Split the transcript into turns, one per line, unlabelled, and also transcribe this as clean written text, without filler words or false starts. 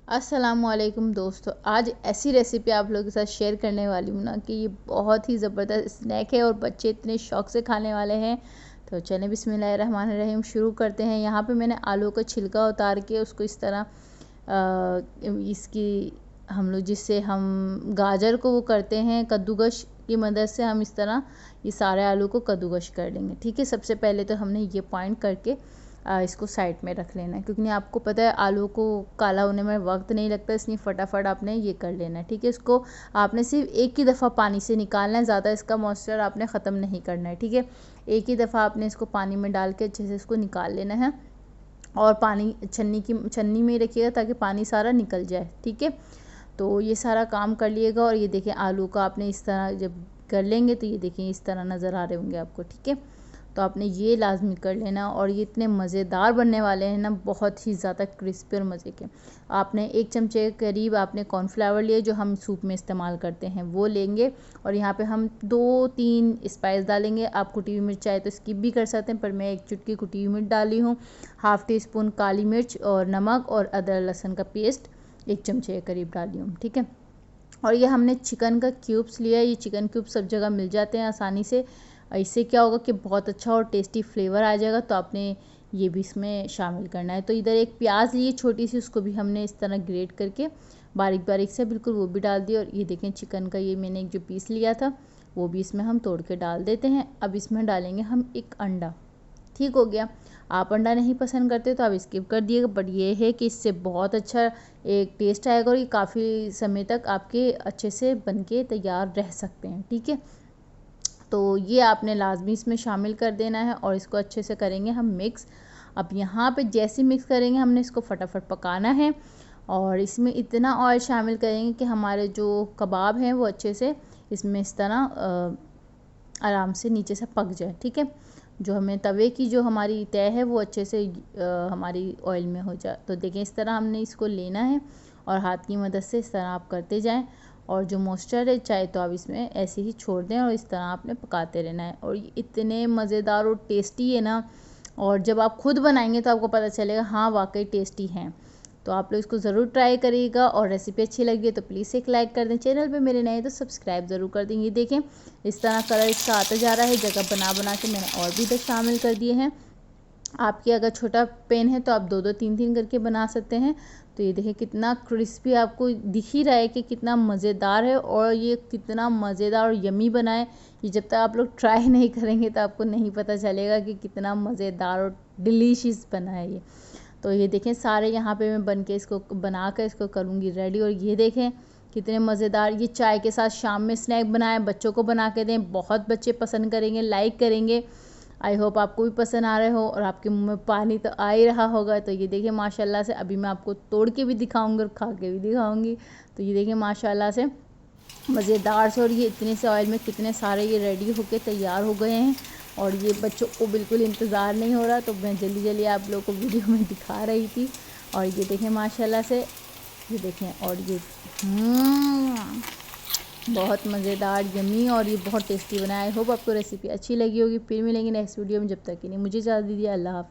अस्सलामुअलैकुम दोस्तों, आज ऐसी रेसिपी आप लोगों के साथ शेयर करने वाली हूँ ना कि ये बहुत ही ज़बरदस्त स्नैक है और बच्चे इतने शौक़ से खाने वाले हैं। तो चलें बिस्मिल्लाहिर्रहमानिर्रहीम शुरू करते हैं। यहाँ पे मैंने आलू का छिलका उतार के उसको इस तरह इसकी हम लोग जिससे हम गाजर को वो करते हैं कद्दूकश की मदद से हम इस तरह ये सारे आलू को कद्दूकश कर लेंगे। ठीक है, सबसे पहले तो हमने ये पॉइंट करके इसको साइड में रख लेना है, क्योंकि आपको पता है आलू को काला होने में वक्त नहीं लगता, इसलिए फटाफट आपने ये कर लेना है। ठीक है, इसको आपने सिर्फ एक ही दफ़ा पानी से निकालना है, ज़्यादा इसका मॉइस्चर आपने ख़त्म नहीं करना है। ठीक है, एक ही दफ़ा आपने इसको पानी में डाल के अच्छे से इसको निकाल लेना है और पानी छन्नी में ही रखिएगा ताकि पानी सारा निकल जाए। ठीक है, तो ये सारा काम कर लिएगा। और ये देखें आलू का आपने इस तरह जब कर लेंगे तो ये देखें इस तरह नज़र आ रहे होंगे आपको। ठीक है, तो आपने ये लाजमी कर लेना। और ये इतने मज़ेदार बनने वाले हैं ना, बहुत ही ज़्यादा क्रिस्पी और मज़े के। आपने 1 चमचे के करीब आपने कॉर्नफ्लावर लिए जो हम सूप में इस्तेमाल करते हैं वो लेंगे। और यहाँ पे हम 2-3 स्पाइस डालेंगे। आप कुटी हुई मिर्च चाहे तो स्किप भी कर सकते हैं, पर मैं 1 चुटकी कुटी हुई मिर्च डाली हूँ। हाफ़ टी स्पून काली मिर्च और नमक और अदरक लहसुन का पेस्ट 1 चमचे के करीब डाली हूँ। ठीक है, और ये हमने चिकन का क्यूब्स लिया है। ये चिकन क्यूब्स सब जगह मिल जाते हैं आसानी से। इससे क्या होगा कि बहुत अच्छा और टेस्टी फ्लेवर आ जाएगा, तो आपने ये भी इसमें शामिल करना है। तो इधर एक प्याज ली छोटी सी, उसको भी हमने इस तरह ग्रेट करके बारीक बारीक से बिल्कुल वो भी डाल दिया। और ये देखें चिकन का ये मैंने एक जो पीस लिया था वो भी इसमें हम तोड़ के डाल देते हैं। अब इसमें डालेंगे हम एक अंडा। ठीक हो गया, आप अंडा नहीं पसंद करते तो आप स्किप कर दिएगा, बट ये है कि इससे बहुत अच्छा एक टेस्ट आएगा और ये काफ़ी समय तक आपके अच्छे से बनके तैयार रह सकते हैं। ठीक है, तो ये आपने लाजमी इसमें शामिल कर देना है और इसको अच्छे से करेंगे हम मिक्स। अब यहाँ पे जैसे मिक्स करेंगे हमने इसको फटाफट पकाना है और इसमें इतना ऑयल शामिल करेंगे कि हमारे जो कबाब हैं वो अच्छे से इसमें इस तरह आराम से नीचे से पक जाए। ठीक है, जो हमें तवे की जो हमारी तय है वो अच्छे से हमारी ऑयल में हो जाए। तो देखें इस तरह हमने इसको लेना है और हाथ की मदद से इस तरह आप करते जाएं। और जो मॉइस्चर है चाहे तो आप इसमें ऐसे ही छोड़ दें और इस तरह आपने पकाते रहना है। और ये इतने मज़ेदार और टेस्टी है ना, और जब आप खुद बनाएंगे तो आपको पता चलेगा हाँ वाकई टेस्टी हैं। तो आप लोग इसको ज़रूर ट्राई करिएगा और रेसिपी अच्छी लगी है तो प्लीज़ एक लाइक कर दें। चैनल पे मेरे नए तो सब्सक्राइब ज़रूर कर दें। ये देखें इस तरह कलर इसका आता जा रहा है। जगह बना बना के मैंने और भी इधर शामिल कर दिए हैं। आपके अगर छोटा पेन है तो आप 2-2 3-3 करके बना सकते हैं। तो ये देखिए कितना क्रिस्पी आपको दिख ही रहा है कि कितना मज़ेदार है और ये कितना मज़ेदार और यमी बना है। ये जब तक आप लोग ट्राई नहीं करेंगे तो आपको नहीं पता चलेगा कि कितना मज़ेदार और डिलीशियस बना है ये। तो ये देखें सारे यहाँ पे मैं बन के इसको बना कर इसको करूँगी रेडी। और ये देखें कितने मज़ेदार, ये चाय के साथ शाम में स्नैक बनाएं, बच्चों को बना के दें, बहुत बच्चे पसंद करेंगे, लाइक करेंगे। आई होप आपको भी पसंद आ रहे हो और आपके मुंह में पानी तो आ ही रहा होगा। तो ये देखिए माशाल्लाह से अभी मैं आपको तोड़ के भी दिखाऊंगी और खा के भी दिखाऊंगी। तो ये देखिए माशाल्लाह से मज़ेदार से, और ये इतने से ऑयल में कितने सारे ये रेडी होके तैयार हो गए हैं। और ये बच्चों को बिल्कुल इंतज़ार नहीं हो रहा, तो मैं जल्दी जल्दी आप लोगों को वीडियो में दिखा रही थी। और ये देखें माशाल्लाह से, ये देखें और ये बहुत मज़ेदार यमी और ये बहुत टेस्टी बना है। आई होप आपको रेसिपी अच्छी लगी होगी। फिर मिलेंगे नेक्स्ट वीडियो में, जब तक के लिए मुझे इजाज़त दीजिए। अल्लाह हाफ़िज़।